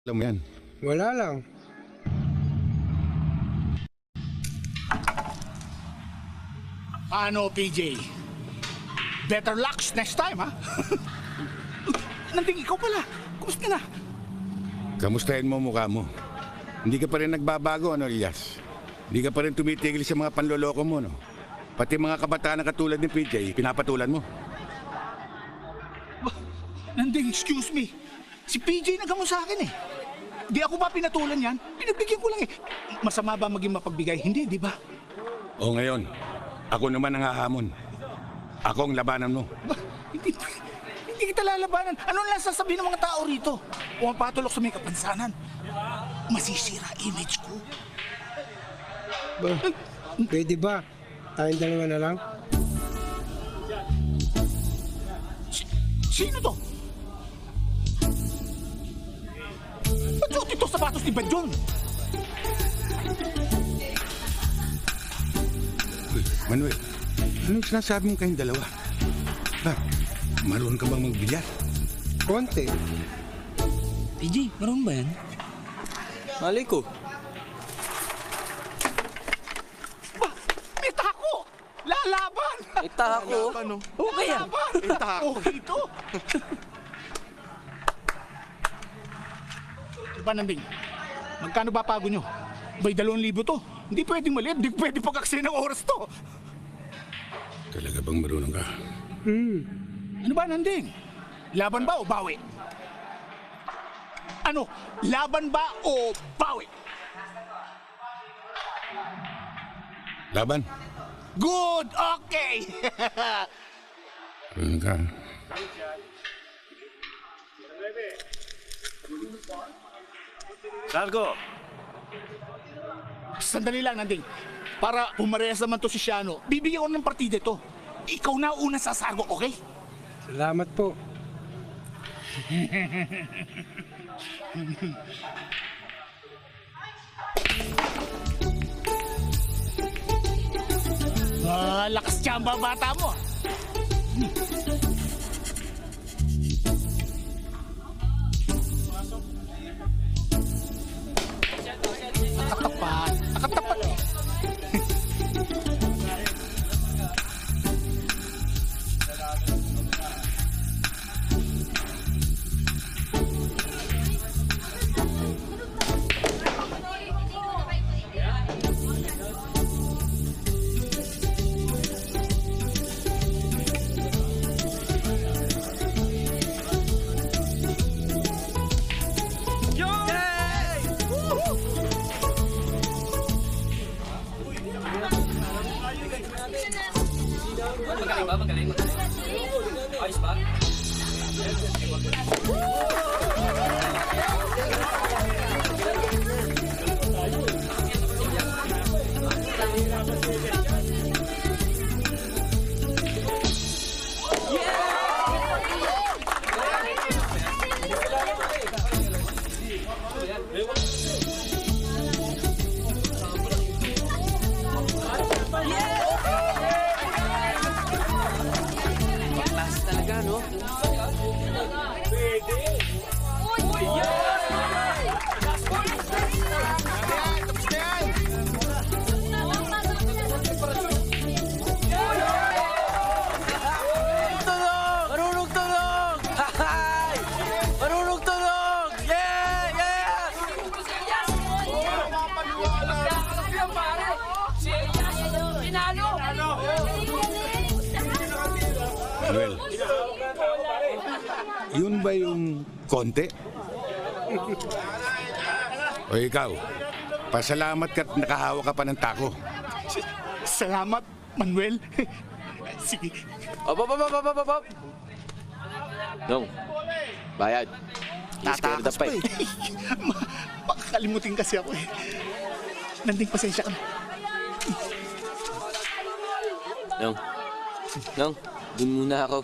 Alam mo yan. Wala lang. Ano, PJ? Better luck next time, ha? Nanding ikaw pala. Kumusta na? Kamustahin mo mukha mo. Hindi ka pa rin nagbabago, ano, Elias? Hindi ka pa rin tumitigil sa mga panloloko mo, no? Pati mga kabataan na katulad ni PJ, pinapatulan mo. Nanding, excuse me. Si PJ nagamo sa akin, eh. Di ako ba pinatulan yan? Pinagbigyan ko lang, eh. Masama ba maging mapagbigay? Hindi, di ba? O ngayon, ako naman ang hahamon. Ako ang labanan mo. Hindi kita lalabanan. Ano lang sasabihin ng mga tao rito? Pumapatulok sa may kapansanan. Masisira image ko. Ba, pwede ba? Tayong dalawa na lang? Sino to? Ba't suot ito sapatos ni Badyon? Uy, Manuel, anong sinasabi mo kayong dalawa? Ba, marunong ka bang magbilyar? Konti. PJ, marunong ba yan? Malay ko. Ba, may tako! Lalaban! Ita ako. Okay yan. Lalaban! Okay ito! Diba, Nanding? Magkano ba pago nyo? Ba'y 2,000 to? Hindi pwedeng maliit, hindi pwedeng pagkaksaya ng oras to. Talaga bang marunong ka? Ano ba, Nanding? Laban ba o bawi? Ano? Laban ba o bawi? Laban? Good! Okay! Marunong ka. Sargo! Sandali lang, Nanding. Para pumarehas naman to si Shiano, bibigyan ko ng partida ito. Ikaw na una sa Sargo, okay? Salamat po. Lakas tsamba bata mo. Nakatapat. Nakatapat eh. Magaling ba? Magaling? Ayos ba? Class talaga, no? Marunong tulog! Hay! Marunong tulog! Yeah! Yeah! Manuel, yun ba yung konti? O ikaw, pasalamat ka't nakahawa ka pa ng tako. Salamat, Manuel. Sige. Op! Nong, bayad. Tatakas pa eh. Makakalimutin kasi ako eh. Nanding, pasensya ka na. Nong, dun muna ako.